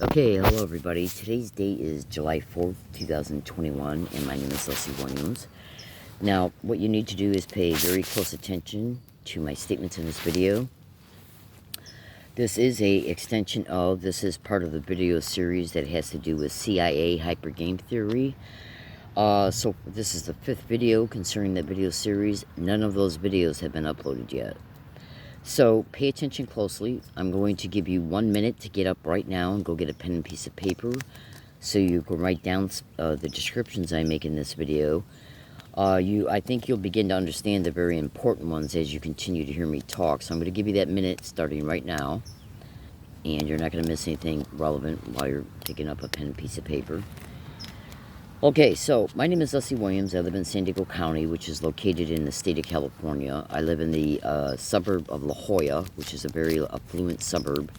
Okay, hello everybody. Today's date is July 4th, 2021, and my name is Leslie Williams. Now, what you need to do is pay very close attention to my statements in this video. This is this is part of the video series that has to do with CIA hyper game theory. So this is the 5th video concerning that video series. None of those videos have been uploaded yet. So pay attention closely. I'm going to give you 1 minute to get up right now and go get a pen and piece of paper so you can write down the descriptions I make in this video. I think you'll begin to understand the very important ones as you continue to hear me talk. So I'm going to give you that minute starting right now. And you're not going to miss anything relevant while you're picking up a pen and piece of paper. Okay, so my name is Leslie Williams. I live in San Diego County, which is located in the state of California. I live in the suburb of La Jolla, which is a very affluent suburb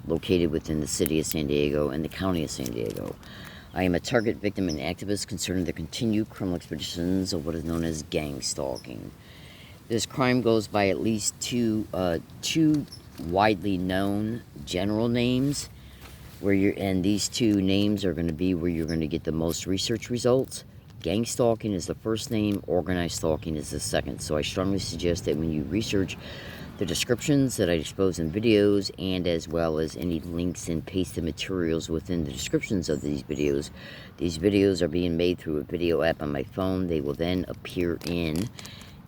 located within the city of San Diego and the county of San Diego. I am a target victim and activist concerning the continued criminal expeditions of what is known as gang stalking. This crime goes by at least two widely known general names. And these two names are going to be where you're going to get the most research results. Gang stalking is the first name, organized stalking is the second. So I strongly suggest that when you research the descriptions that I expose in videos, and as well as any links and pasted materials within the descriptions of these videos are being made through a video app on my phone. They will then appear in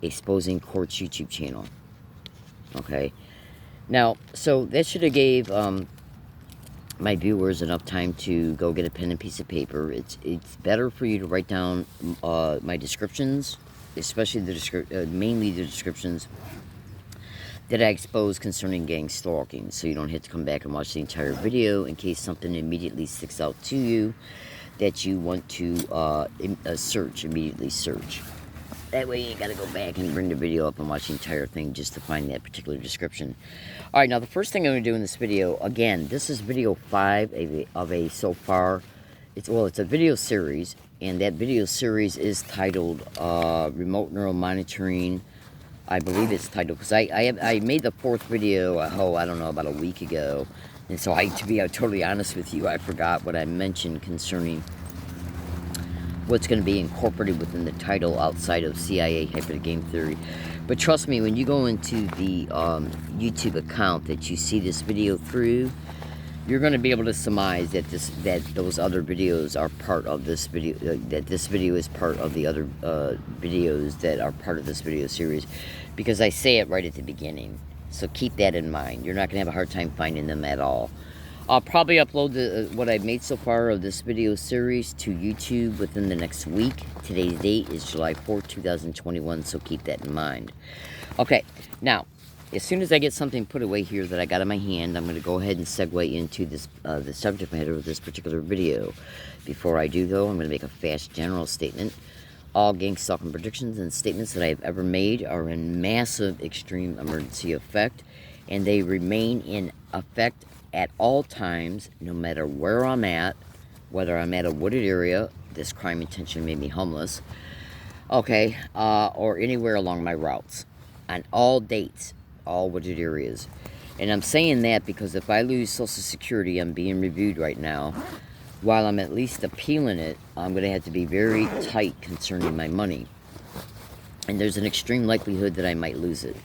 Exposing Court's YouTube channel. Okay. Now, so that should have gave my viewers enough time to go get a pen and piece of paper. It's better for you to write down my descriptions, especially mainly the descriptions that I expose concerning gang stalking, so you don't have to come back and watch the entire video in case something immediately sticks out to you that you want to immediately search. That way you ain't got to go back and bring the video up and watch the entire thing just to find that particular description. Alright, now the first thing I'm going to do in this video, again, this is video 5 of a so far, it's a video series, and that video series is titled Remote Neural Monitoring. I believe it's titled, because I made the 4th video, I don't know, about a week ago, and so to be totally honest with you, I forgot what I mentioned concerning what's going to be incorporated within the title outside of CIA hyper game theory. But trust me, when you go into the YouTube account that you see this video through, you're going to be able to surmise that those other videos are part of this video, that this video is part of the other videos that are part of this video series, because I say it right at the beginning. So keep that in mind. You're not going to have a hard time finding them at all. I'll probably upload what I've made so far of this video series to YouTube within the next week. Today's date is July 4th, 2021, so keep that in mind. Okay, now, as soon as I get something put away here that I got in my hand, I'm going to go ahead and segue into this the subject matter of this particular video. Before I do, though, I'm going to make a fast general statement. All gang stalking predictions and statements that I have ever made are in massive extreme emergency effect, and they remain in effect at all times, no matter where I'm at, whether I'm at a wooded area, this crime intention made me homeless, okay, or anywhere along my routes, on all dates, all wooded areas. And I'm saying that because if I lose Social Security, I'm being reviewed right now, while I'm at least appealing it, I'm going to have to be very tight concerning my money. And there's an extreme likelihood that I might lose it.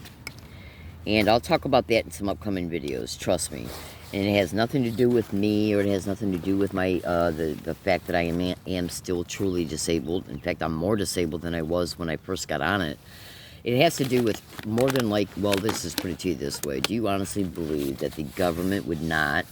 And I'll talk about that in some upcoming videos, trust me. And it has nothing to do with me, or it has nothing to do with my the fact that I am still truly disabled. In fact, I'm more disabled than I was when I first got on it. It has to do with more than this is put it to you this way. Do you honestly believe that the government would not?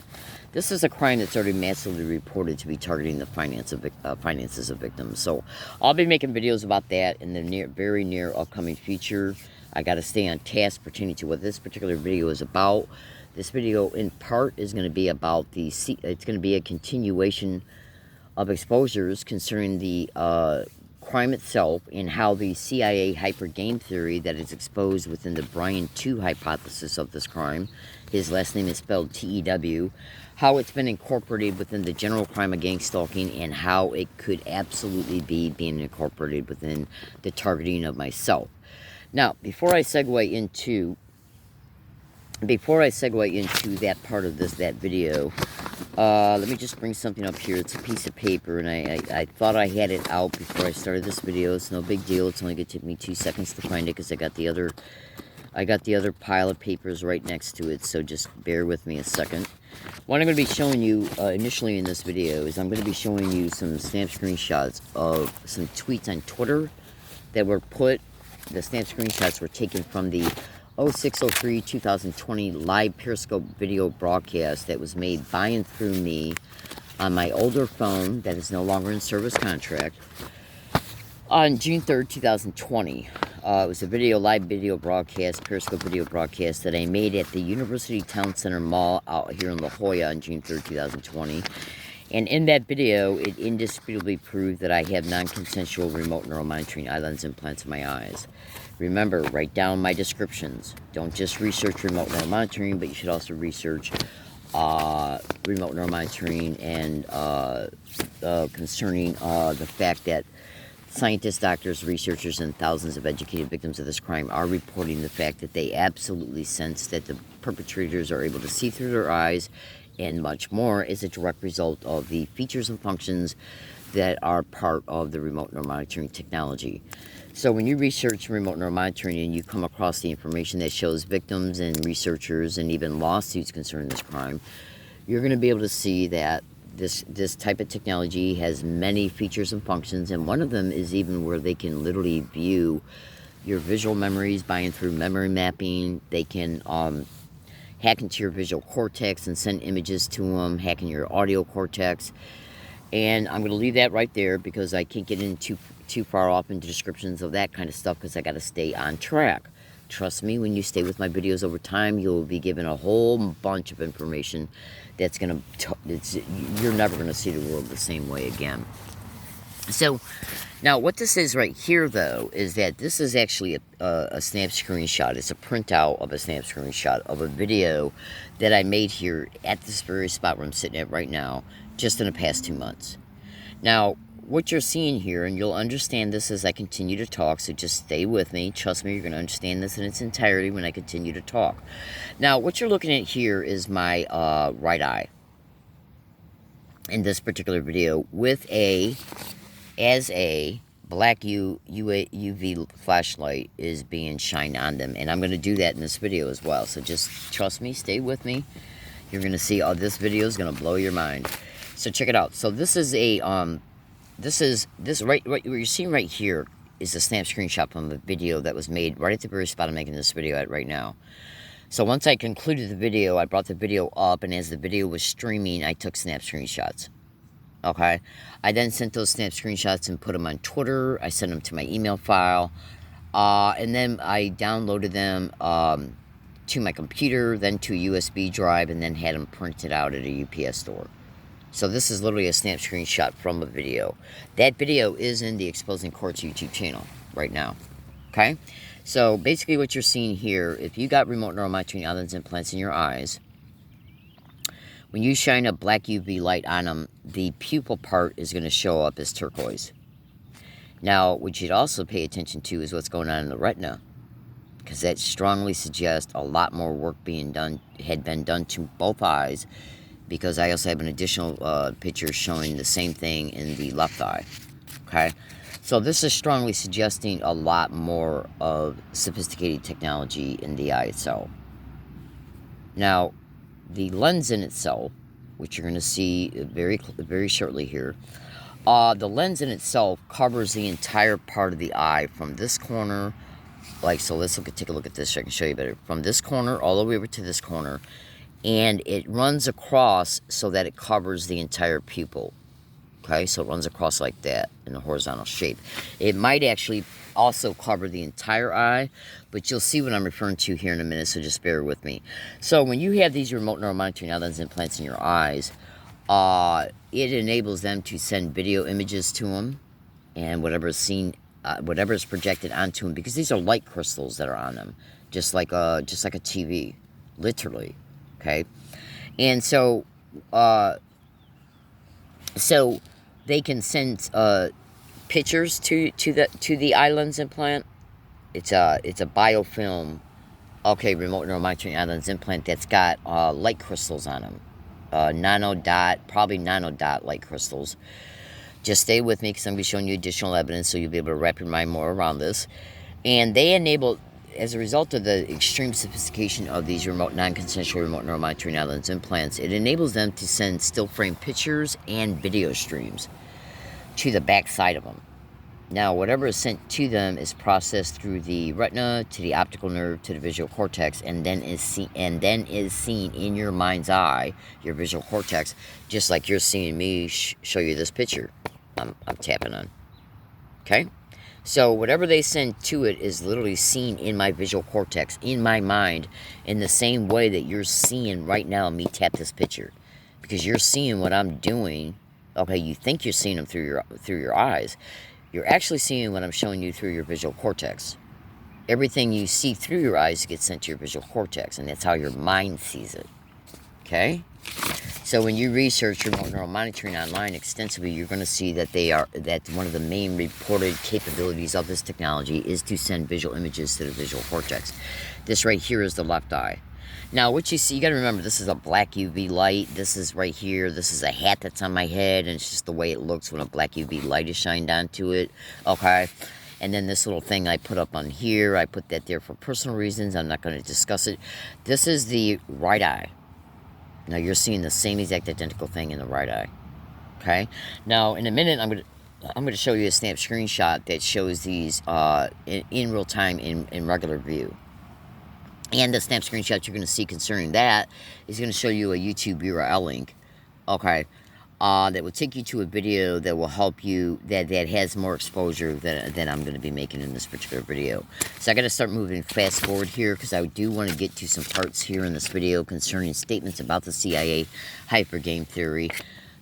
This is a crime that's already massively reported to be targeting the finances of victims. So I'll be making videos about that in the very near upcoming future. I got to stay on task pertaining to what this particular video is about. This video, in part, is going to be about it's going to be a continuation of exposures concerning the crime itself and how the CIA hyper game theory that is exposed within the Brian 2 hypothesis of this crime, his last name is spelled T-E-W, how it's been incorporated within the general crime of gang stalking, and how it could absolutely be being incorporated within the targeting of myself. Now, before I segue into that part of that video, Let me just bring something up here. It's a piece of paper, and I thought I had it out before I started this video. It's no big deal. It's only going to take me 2 seconds to find it because I got the other pile of papers right next to it, so just bear with me a second. What I'm going to be showing you initially in this video is I'm going to be showing you some snap screenshots of some tweets on Twitter that were put. The snap screenshots were taken from the 06/03/2020 live Periscope video broadcast that was made by and through me on my older phone that is no longer in service contract on June 3rd, 2020. It was a live video broadcast, Periscope video broadcast that I made at the University Town Center Mall out here in La Jolla on June 3rd, 2020. And in that video, it indisputably proved that I have non-consensual remote neuromonitoring eye lens implants in my eyes. Remember, write down my descriptions. Don't just research remote neuromonitoring, but you should also research remote neuromonitoring and concerning the fact that scientists, doctors, researchers, and thousands of educated victims of this crime are reporting the fact that they absolutely sense that the perpetrators are able to see through their eyes, and much more is a direct result of the features and functions that are part of the remote neuromonitoring technology. So when you research remote neuromonitoring and you come across the information that shows victims and researchers and even lawsuits concerning this crime, you're going to be able to see that this type of technology has many features and functions, and one of them is even where they can literally view your visual memories by and through memory mapping. They can hack into your visual cortex and send images to them, hacking your audio cortex. And I'm going to leave that right there because I can't get into too far off into descriptions of that kind of stuff because I got to stay on track. Trust me, when you stay with my videos over time, you'll be given a whole bunch of information that's going to, you're never going to see the world the same way again. So, now what this is right here, though, is that this is actually a snap screenshot. It's a printout of a snap screenshot of a video that I made here at this very spot where I'm sitting at right now, just in the past 2 months. Now, what you're seeing here, and you'll understand this as I continue to talk, so just stay with me. Trust me, you're going to understand this in its entirety when I continue to talk. Now, what you're looking at here is my right eye in this particular video with a black UV flashlight is being shined on them, and I'm going to do that in this video as well. So just trust me, stay with me. You're going to see, this video is going to blow your mind. So check it out. So this is a what you're seeing right here is a snap screenshot from a video that was made right at the very spot I'm making this video at right now. So once I concluded the video, I brought the video up, and as the video was streaming, I took snap screenshots. Okay, I then sent those snap screenshots and put them on Twitter. I sent them to my email file, and then I downloaded them to my computer, then to a USB drive, and then had them printed out at a UPS store. So this is literally a snap screenshot from a video. That video is in the Exposing Courts YouTube channel right now. Okay, so basically what you're seeing here, if you got remote neuromonitoring eye lens implants in your eyes, when you shine a black UV light on them, the pupil part is going to show up as turquoise. Now, what you'd also pay attention to is what's going on in the retina, because that strongly suggests a lot more work had been done to both eyes, because I also have an additional picture showing the same thing in the left eye. Okay, so this is strongly suggesting a lot more of sophisticated technology in the eye itself. Now, the lens in itself, which you're going to see very shortly here, the lens in itself covers the entire part of the eye from this corner, so let's take a look at this so I can show you better. From this corner all the way over to this corner, and it runs across so that it covers the entire pupil. Okay, so it runs across like that in a horizontal shape. It might actually also cover the entire eye, but you'll see what I'm referring to here in a minute, so just bear with me. So when you have these remote neuromonitoring eye lens implants in your eyes, it enables them to send video images to them, and whatever is seen, whatever is projected onto them, because these are light crystals that are on them, just like a TV, literally. Okay, and so they can send pictures to the eye lens implant. It's a biofilm, remote neuromonitoring eye lens implant that's got light crystals on them. nano dot, probably nano dot light crystals. Just stay with me because I'm going to be showing you additional evidence so you'll be able to wrap your mind more around this. And they enable, as a result of the extreme sophistication of these remote, non-consensual remote neuromonitoring lens implants, it enables them to send still frame pictures and video streams to the back side of them. Now, whatever is sent to them is processed through the retina, to the optical nerve, to the visual cortex, and then is seen in your mind's eye, your visual cortex, just like you're seeing me show you this picture I'm tapping on. Okay? So whatever they send to it is literally seen in my visual cortex, in my mind, in the same way that you're seeing right now me tap this picture. Because you're seeing what I'm doing. Okay, you think you're seeing them through your eyes. You're actually seeing what I'm showing you through your visual cortex. Everything you see through your eyes gets sent to your visual cortex, and that's how your mind sees it. Okay? So when you research remote neural monitoring online extensively, you're going to see that one of the main reported capabilities of this technology is to send visual images to the visual cortex. This right here is the left eye. Now, what you see, you got to remember, this is a black UV light. This is right here. This is a hat that's on my head, and it's just the way it looks when a black UV light is shined onto it. Okay? And then this little thing I put up on here, I put that there for personal reasons. I'm not going to discuss it. This is the right eye. Now, you're seeing the same exact identical thing in the right eye. Okay? Now, in a minute, I'm going to show you a snap screenshot that shows these in real time in regular view. And the snap screenshot you're going to see concerning that is going to show you a YouTube URL link. Okay? That will take you to a video that will help you, that has more exposure than I'm going to be making in this particular video. So I got to start moving fast forward here because I do want to get to some parts here in this video concerning statements about the CIA hypergame theory.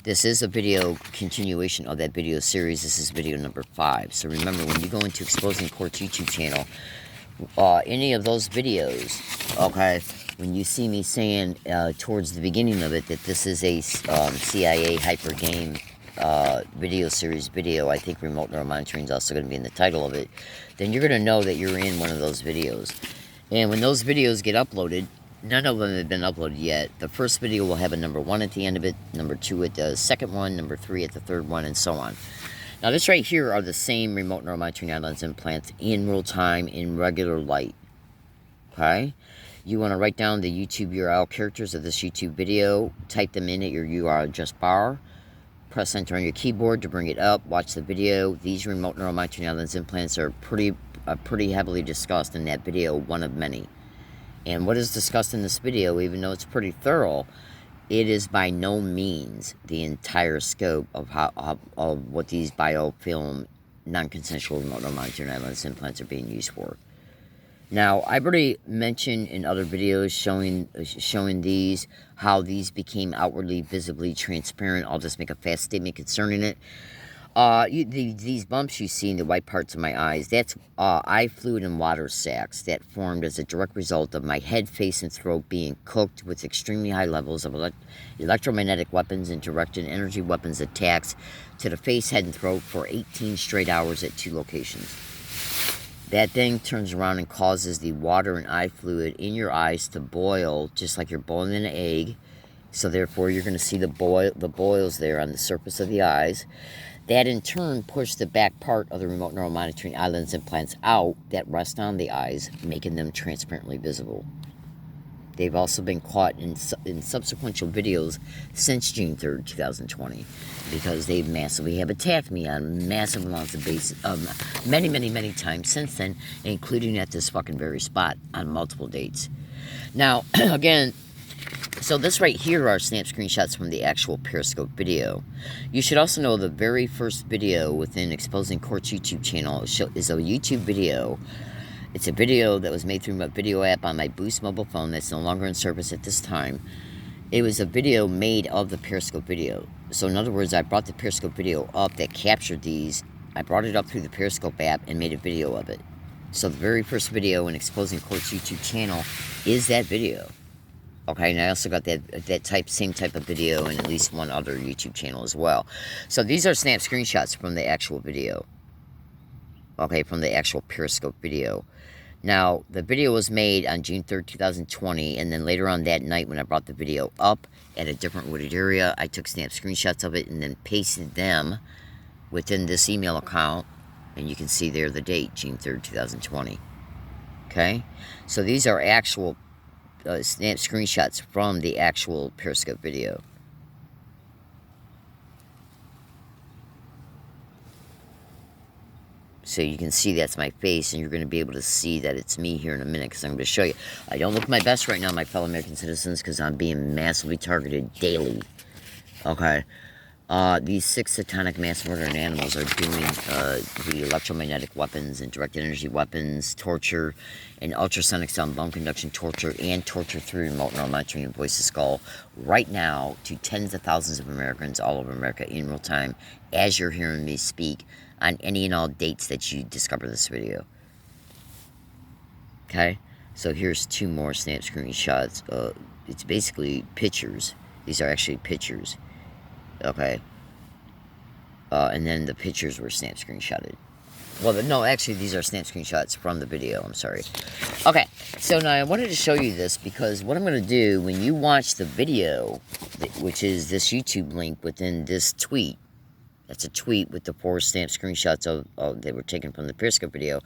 This is a video continuation of that video series. This is video number 5. So remember, when you go into Exposing Quartz YouTube channel, any of those videos, okay, when you see me saying towards the beginning of it that this is a CIA hyper game video series video, I think remote neural monitoring is also going to be in the title of it, then you're going to know that you're in one of those videos. And when those videos get uploaded, none of them have been uploaded yet. The first video will have a number 1 at the end of it, number 2 at the second one, number 3 at the third one, and so on. Now, this right here are the same remote neural monitoring lens implants in real time in regular light. Okay? You want to write down the YouTube URL characters of this YouTube video, type them in at your URL address bar, press enter on your keyboard to bring it up, watch the video. These remote neural monitoring lens implants are pretty heavily discussed in that video, one of many. And what is discussed in this video, even though it's pretty thorough, it is by no means the entire scope of what these biofilm non-consensual remote neural monitoring lens implants are being used for. Now, I've already mentioned in other videos showing these, how these became outwardly, visibly transparent. I'll just make a fast statement concerning it. These bumps you see in the white parts of my eyes, that's eye fluid and water sacs that formed as a direct result of my head, face, and throat being cooked with extremely high levels of electromagnetic weapons and directed energy weapons attacks to the face, head, and throat for 18 straight hours at 2 locations. That thing turns around and causes the water and eye fluid in your eyes to boil, just like you're boiling an egg. So therefore, you're going to see the boils there on the surface of the eyes. That in turn pushed the back part of the remote neural monitoring eye lens implants out that rest on the eyes, making them transparently visible. They've also been caught in subsequent videos since June 3rd, 2020, because they massively have attacked me on massive amounts of bases, many times since then, including at this fucking very spot on multiple dates. Now, again, so this right here are snap screenshots from the actual Periscope video. You should also know the very first video within Exposing Quartz YouTube channel is a YouTube video. It's a video that was made through my video app on my Boost mobile phone that's no longer in service at this time. It was a video made of the Periscope video. So in other words, I brought the Periscope video up that captured these. I brought it up through the Periscope app and made a video of it. So the very first video in Exposing Quartz YouTube channel is that video. Okay, and I also got that same type of video in at least one other YouTube channel as well. So these are snap screenshots from the actual video. Okay, from the actual Periscope video. Now, the video was made on June 3rd, 2020, and then later on that night when I brought the video up at a different wooded area, I took snap screenshots of it and then pasted them within this email account, and you can see there the date, June 3rd, 2020. Okay? So these are actual snap screenshots from the actual Periscope video. So you can see that's my face, and you're going to be able to see that it's me here in a minute, because I'm going to show you. I don't look my best right now, my fellow American citizens, because I'm being massively targeted daily. Okay? These 6 satanic mass murdering animals are doing the electromagnetic weapons and directed energy weapons, torture, and ultrasonic sound bone conduction torture, and torture through remote neural monitoring and voice to skull right now to tens of thousands of Americans all over America in real time as you're hearing me speak on any and all dates that you discover this video. Okay? So here's 2 more snap screenshots. It's basically pictures. These are actually pictures. Okay. And then the pictures were snap screenshotted. Well, no, actually, these are snap screenshots from the video. I'm sorry. Okay, so now I wanted to show you this because what I'm going to do when you watch the video, which is this YouTube link within this tweet, that's a tweet with the 4 snap screenshots of that were taken from the Periscope video,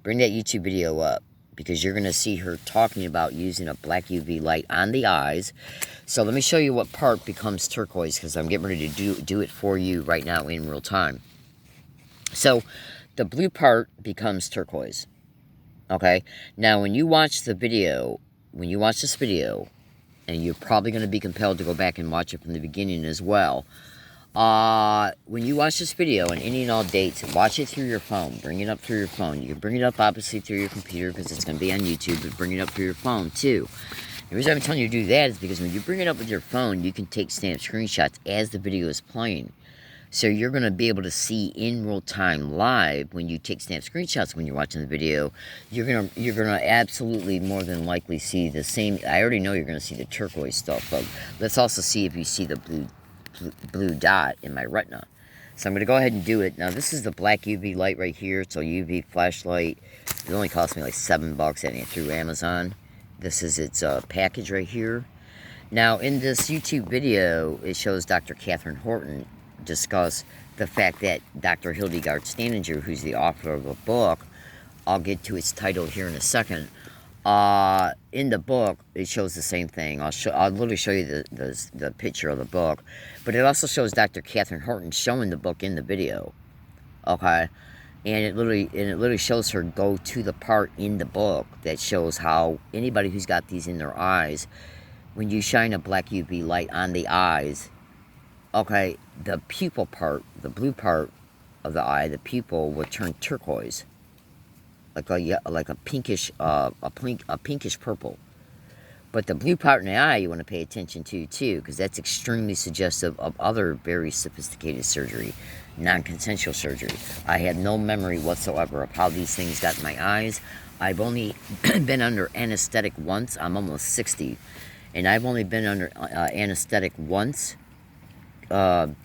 bring that YouTube video up, because you're going to see her talking about using a black UV light on the eyes. So let me show you what part becomes turquoise, because I'm getting ready to do it for you right now in real time. So the blue part becomes turquoise. Okay? Now when you watch the video, when you watch this video, and you're probably going to be compelled to go back and watch it from the beginning as well, when you watch this video and any and all dates, watch it through your phone. Bring it up through your phone. You can bring it up obviously through your computer because it's going to be on YouTube, but bring it up through your phone too. The reason I'm telling you to do that is because when you bring it up with your phone, you can take snap screenshots as the video is playing. So you're going to be able to see in real time live when you take snap screenshots when you're watching the video. You're gonna absolutely more than likely see the same. I already know you're going to see the turquoise stuff, but let's also see if you see the blue dot in my retina. So I'm going to go ahead and do it. Now this is the black UV light right here. It's a UV flashlight. It only cost me like $7 getting it through Amazon. This is its package right here. Now in this YouTube video, it shows Dr. Catherine Horton discuss the fact that Dr. Hildegard Staninger, who's the author of the book, I'll get to its title here in a second. In the book, it shows the same thing. I'll literally show you the picture of the book, but it also shows Dr. Catherine Horton showing the book in the video. Okay, and it literally shows her go to the part in the book that shows how anybody who's got these in their eyes, when you shine a black UV light on the eyes, okay, the pupil part, the blue part of the eye, the pupil will turn turquoise. Like a pinkish pinkish purple. But the blue part in the eye you want to pay attention to too, because that's extremely suggestive of other very sophisticated surgery, non-consensual surgery. I have no memory whatsoever of how these things got in my eyes. I've only been under anesthetic once. I'm almost 60, and I've only been under anesthetic once in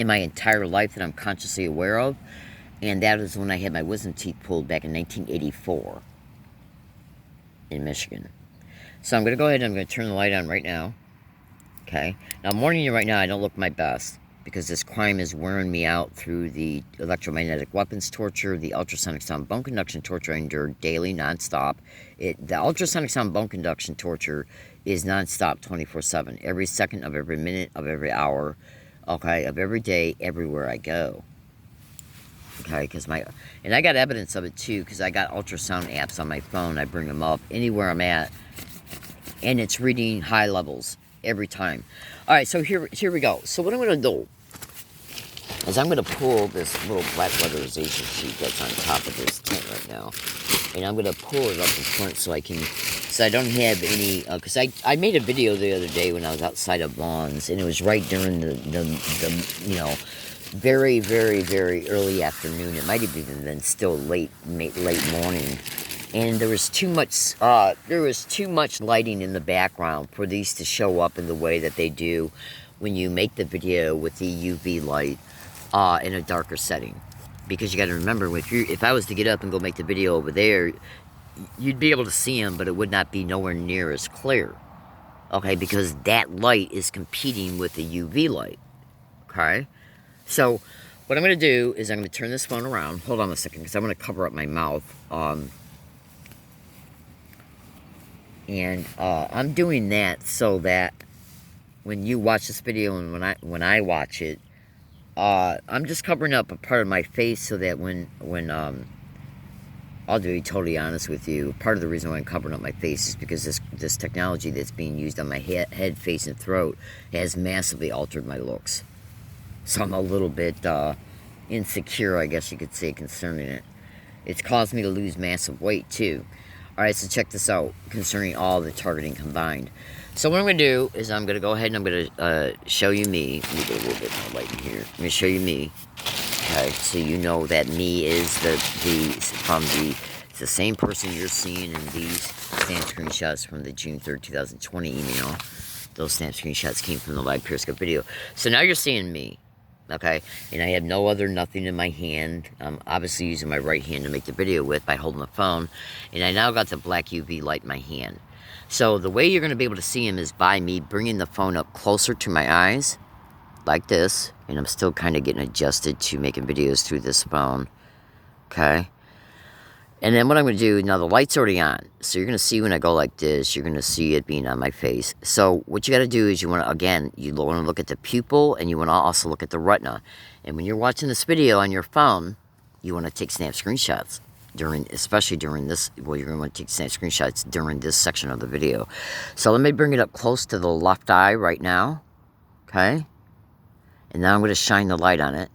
my entire life that I'm consciously aware of. And that was when I had my wisdom teeth pulled back in 1984 in Michigan. So I'm going to go ahead and I'm going to turn the light on right now. Okay. Now I'm warning you right now, I don't look my best because this crime is wearing me out through the electromagnetic weapons torture, the ultrasonic sound bone conduction torture I endure daily, nonstop. The ultrasonic sound bone conduction torture is nonstop 24/7. Every second of every minute of every hour, okay, of every day, everywhere I go. Okay, because and I got evidence of it too, because I got ultrasound apps on my phone. I bring them up anywhere I'm at, and it's reading high levels every time. All right, so here we go. So what I'm going to do is I'm going to pull this little black weatherization sheet that's on top of this tent right now, and I'm going to pull it up in front so I don't have any, because I made a video the other day when I was outside of Vaughn's, and it was right during the you know, very, very, very early afternoon. It might have even been still late morning, and there was too much lighting in the background for these to show up in the way that they do when you make the video with the UV light in a darker setting. Because you got to remember, if I was to get up and go make the video over there, you'd be able to see them, but it would not be nowhere near as clear. Okay, because that light is competing with the UV light. Okay, so what I'm going to do is I'm going to turn this phone around. Hold on a second, because I'm going to cover up my mouth. And I'm doing that so that when you watch this video and when I watch it, I'm just covering up a part of my face so that when I'll be totally honest with you, part of the reason why I'm covering up my face is because this technology that's being used on my head, face, and throat has massively altered my looks. So I'm a little bit insecure, I guess you could say, concerning it. It's caused me to lose massive weight, too. Alright, so check this out, concerning all the targeting combined. So what I'm going to do is I'm going to go ahead and I'm going to show you me. Let me get a little bit more light in here. I'm going to show you me. Okay, so you know that me is it's the same person you're seeing in these snap screenshots from the June 3rd, 2020 email. Those snap screenshots came from the live Periscope video. So now you're seeing me. Okay, and I have nothing in my hand. I'm obviously using my right hand to make the video with by holding the phone. And I now got the black UV light in my hand. So the way you're going to be able to see him is by me bringing the phone up closer to my eyes, like this. And I'm still kind of getting adjusted to making videos through this phone. Okay. And then what I'm going to do, now the light's already on. So you're going to see when I go like this, you're going to see it being on my face. So what you got to do is you want to, again, you want to look at the pupil and you want to also look at the retina. And when you're watching this video on your phone, you want to take snap screenshots. Especially during this, well, you're going to want to take snap screenshots during this section of the video. So let me bring it up close to the left eye right now. Okay. And now I'm going to shine the light on it.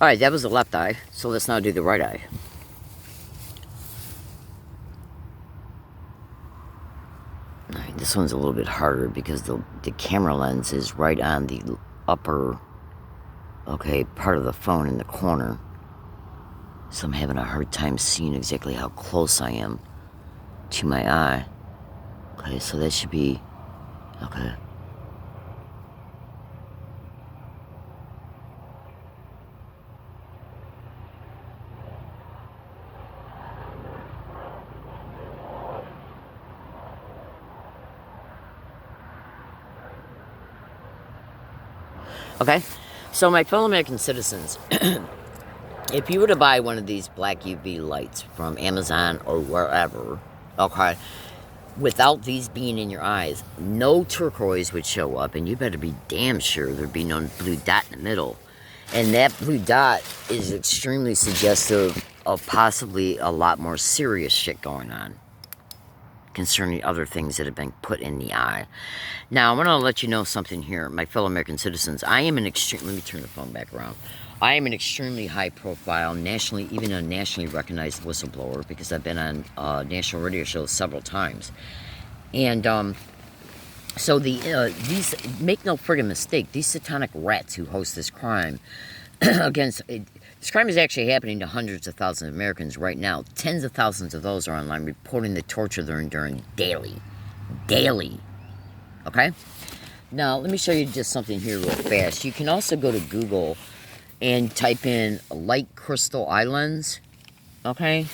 Alright, that was the left eye, so let's now do the right eye. Alright, this one's a little bit harder because the camera lens is right on the upper, part of the phone in the corner. So I'm having a hard time seeing exactly how close I am to my eye. Okay, so that should be, okay. Okay, so my fellow American citizens, if you were to buy one of these black UV lights from Amazon or wherever, okay, without these being in your eyes, no turquoise would show up, and you better be damn sure there'd be no blue dot in the middle. And that blue dot is extremely suggestive of possibly a lot more serious shit going on concerning other things that have been put in the eye. Now, I want to let you know something here, my fellow American citizens. I am an extreme, let me turn the phone back around. I am an extremely high-profile, even a nationally recognized whistleblower because I've been on national radio shows several times. And so these, make no friggin' mistake, these satanic rats who host this crime this crime is actually happening to hundreds of thousands of Americans right now. Tens of thousands of those are online reporting the torture they're enduring daily. Daily. Okay? Now, let me show you just something here real fast. You can also go to Google and type in light crystal eye lens. Okay?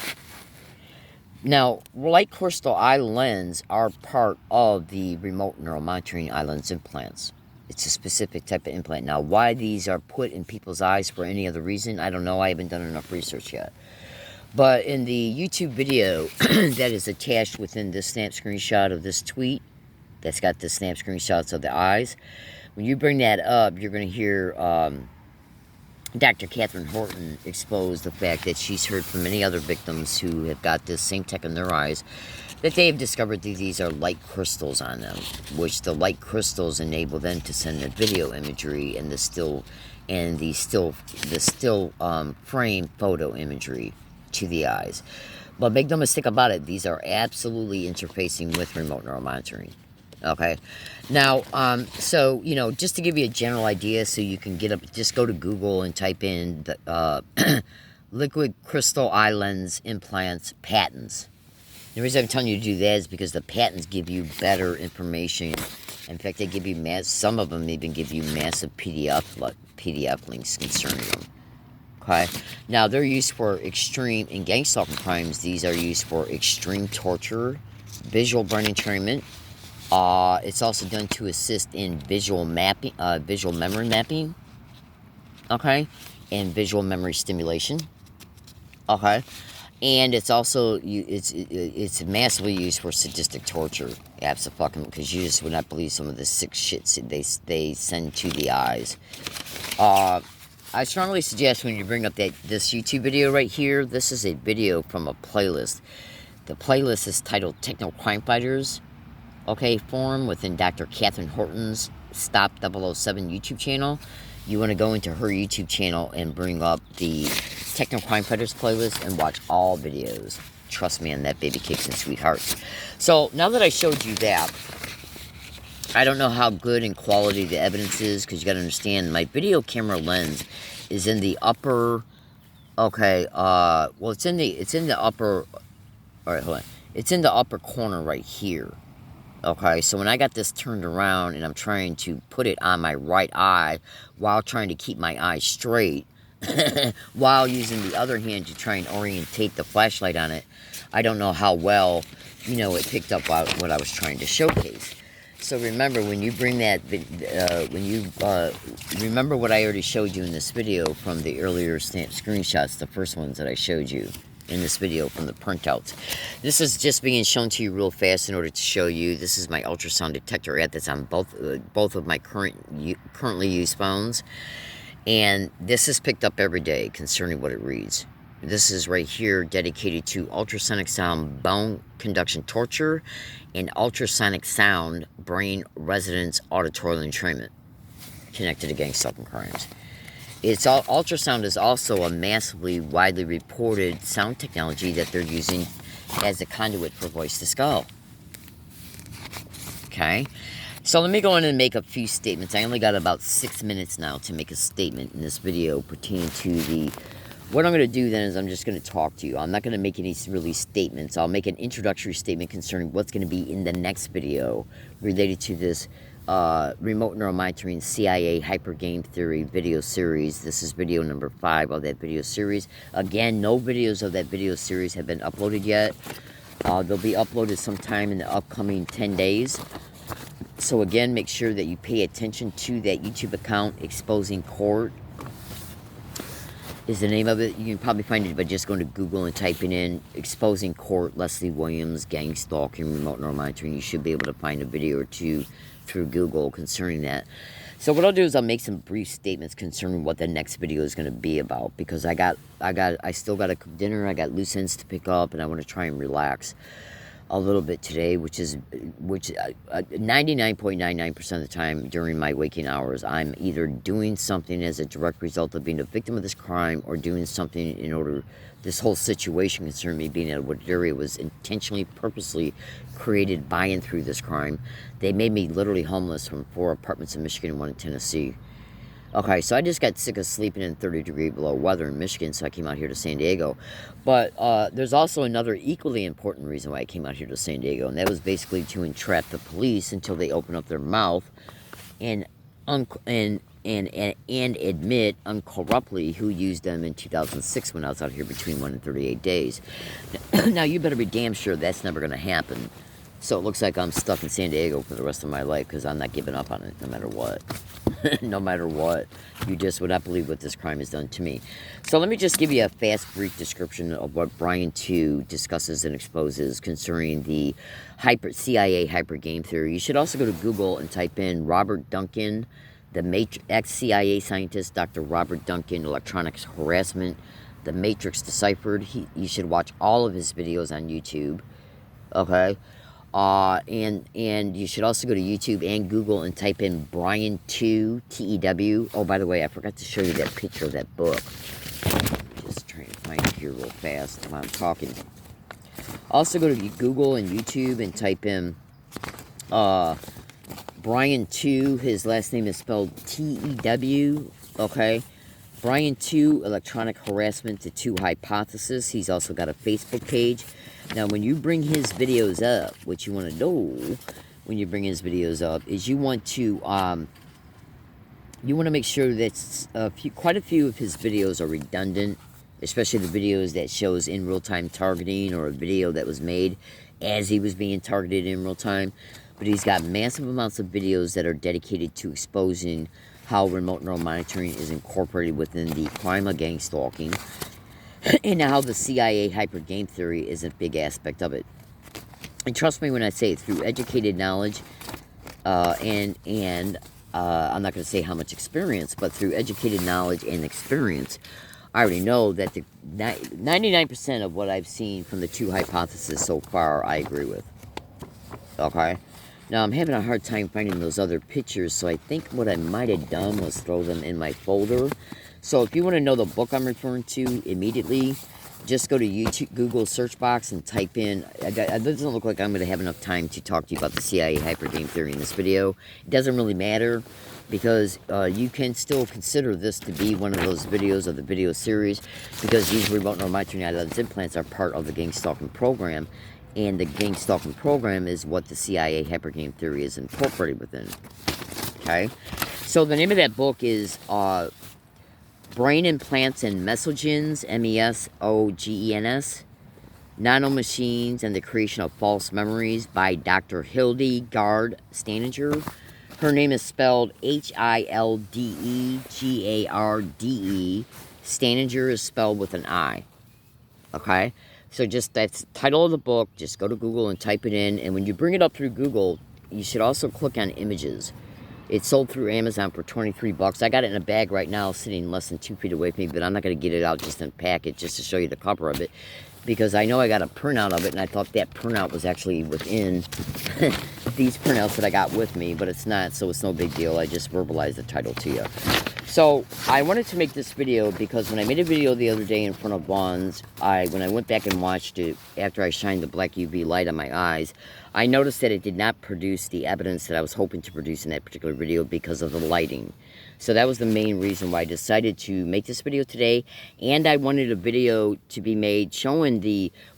Now, light crystal eye lens are part of the remote neuromonitoring eye lens implants. It's a specific type of implant. Now, why these are put in people's eyes for any other reason, I don't know. I haven't done enough research yet. But in the YouTube video that is attached within this snap screenshot of this tweet, that's got the snap screenshots of the eyes, when you bring that up, you're going to hear Dr. Catherine Horton expose the fact that she's heard from many other victims who have got this same tech in their eyes, that they have discovered that these are light crystals on them, which the light crystals enable them to send the video imagery and the still frame photo imagery to the eyes. But make no mistake about it, these are absolutely interfacing with remote neural monitoring. Okay. Now, so, you know, just to give you a general idea so you can get up, just go to Google and type in the liquid crystal eye lens implants patents. The reason I'm telling you to do that is because the patents give you better information. In fact, they give you some of them even give you massive PDF links concerning them. Okay. Now, they're used for extreme, in gang stalking crimes, these are used for extreme torture, visual brain entrainment. It's also done to assist in visual mapping, visual memory mapping. Okay. And visual memory stimulation. Okay. And it's also, it's massively used for sadistic torture. Absolutely, because you just would not believe some of the sick shit they send to the eyes. I strongly suggest when you bring up this YouTube video right here, this is a video from a playlist. The playlist is titled Techno Crime Fighters, okay, forum within Dr. Catherine Horton's Stop 007 YouTube channel. You want to go into her YouTube channel and bring up the Techno Crime Fighters playlist and watch all videos. Trust me on that, baby cakes and sweethearts. So, now that I showed you that, I don't know how good in quality the evidence is, because you got to understand, my video camera lens is in the upper, okay, well, it's in the upper, alright, hold on. It's in the upper corner right here. Okay, so when I got this turned around and I'm trying to put it on my right eye while trying to keep my eye straight, while using the other hand to try and orientate the flashlight on it, I don't know how well, you know, it picked up what I was trying to showcase. So remember, when you bring that, remember what I already showed you in this video from the earlier screenshots, the first ones that I showed you in this video from the printouts. This is just being shown to you real fast in order to show you. This is my ultrasound detector app that's on both of my currently used phones, and this is picked up every day concerning what it reads. This is right here dedicated to ultrasonic sound bone conduction torture and ultrasonic sound brain resonance auditory entrainment connected to gang stalking crimes. Ultrasound is also a massively widely reported sound technology that they're using as a conduit for voice to skull. Okay, so let me go in and make a few statements. I only got about 6 minutes now to make a statement in this video pertaining to what I'm going to do then is I'm just going to talk to you. I'm not going to make any really statements. I'll make an introductory statement concerning what's going to be in the next video related to this remote neural monitoring CIA hyper game theory video series. This is video number 5 of that video series. Again, no videos of that video series have been uploaded yet. They'll be uploaded sometime in the upcoming 10 days. So again, make sure that you pay attention to that YouTube account. Exposing Court is the name of it. You can probably find it by just going to Google and typing in Exposing Court, Leslie Williams, Gang Stalking, Remote Neural Monitoring. You should be able to find a video or two through Google concerning that. So what I'll do is I'll make some brief statements concerning what the next video is going to be about, because I still got to cook dinner, I got loose ends to pick up, and I want to try and relax a little bit today, which 99.99% of the time during my waking hours, I'm either doing something as a direct result of being a victim of this crime, or doing something in order, this whole situation concerning me being at a wooded area was intentionally, purposely created by and through this crime. They made me literally homeless from 4 apartments in Michigan and 1 in Tennessee. Okay, so I just got sick of sleeping in 30-degree below weather in Michigan, so I came out here to San Diego. But there's also another equally important reason why I came out here to San Diego, and that was basically to entrap the police until they open up their mouth and admit uncorruptly who used them in 2006 when I was out here between 1 and 38 days. Now, you better be damn sure that's never going to happen. So it looks like I'm stuck in San Diego for the rest of my life, because I'm not giving up on it no matter what. No matter what. You just would not believe what this crime has done to me. So let me just give you a fast, brief description of what Brian 2 discusses and exposes concerning the CIA hyper game theory. You should also go to Google and type in Robert Duncan, the ex-CIA scientist, Dr. Robert Duncan, electronics harassment, the Matrix Deciphered. You should watch all of his videos on YouTube. Okay? And you should also go to YouTube and Google and type in Brian 2, T-E-W. Oh, by the way, I forgot to show you that picture of that book. Just trying to find it here real fast while I'm talking. Also go to Google and YouTube and type in Brian 2. His last name is spelled T-E-W, okay? Brian 2, Electronic Harassment to 2 Hypothesis. He's also got a Facebook page. Now, when you bring his videos up, what you want to do when you bring his videos up is you want to make sure that quite a few of his videos are redundant, especially the videos that shows in real-time targeting or a video that was made as he was being targeted in real time. But he's got massive amounts of videos that are dedicated to exposing how remote neural monitoring is incorporated within the crime of gang stalking and how the CIA hyper game theory is a big aspect of it. And trust me when I say it, through educated knowledge and I'm not going to say how much experience, but through educated knowledge and experience, I already know that the 99% of what I've seen from the 2 hypotheses so far, I agree with. Okay? Now, I'm having a hard time finding those other pictures, so I think what I might have done was throw them in my folder. So if you want to know the book I'm referring to immediately, just go to YouTube, Google search box and type in, it doesn't look like I'm going to have enough time to talk to you about the CIA hypergame theory in this video. It doesn't really matter, because you can still consider this to be one of those videos of the video series, because these remote neural monitoring lens implants are part of the gang stalking program, and the gang stalking program is what the CIA hypergame theory is incorporated within. Okay? So the name of that book is Brain Implants and Mesogens, M-E-S-O-G-E-N-S, Nanomachines and the Creation of False Memories by Dr. Hildegard Staninger. Her name is spelled H-I-L-D-E-G-A-R-D-E. Staninger is spelled with an I. Okay? So just, that's the title of the book. Just go to Google and type it in. And when you bring it up through Google, you should also click on images. It's sold through Amazon for 23 bucks. I got it in a bag right now, sitting less than 2 feet away from me, but I'm not going to get it out just in a packet just to show you the cover of it, because I know I got a printout of it, and I thought that printout was actually within these printouts that I got with me, but it's not, so it's no big deal. I just verbalized the title to you. So I wanted to make this video because when I made a video the other day in front of Vons, when I went back and watched it after I shined the black UV light on my eyes, I noticed that it did not produce the evidence that I was hoping to produce in that particular video because of the lighting. So that was the main reason why I decided to make this video today. And I wanted a video to be made showing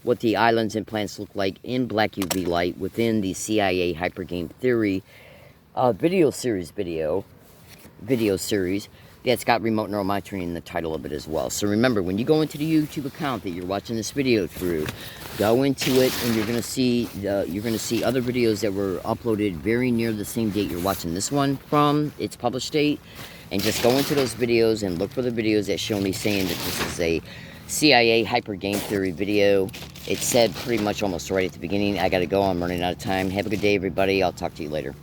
what the eye lens implants look like in black UV light within the CIA hypergame theory video series that's got remote neural monitoring in the title of it as well. So remember, when you go into the YouTube account that you're watching this video through, go into it and you're going to see other videos that were uploaded very near the same date you're watching this one from, its published date, and just go into those videos and look for the videos that show me saying that this is a CIA hyper game theory video. It said pretty much almost right at the beginning. I got to go. I'm running out of time. Have a good day, everybody. I'll talk to you later.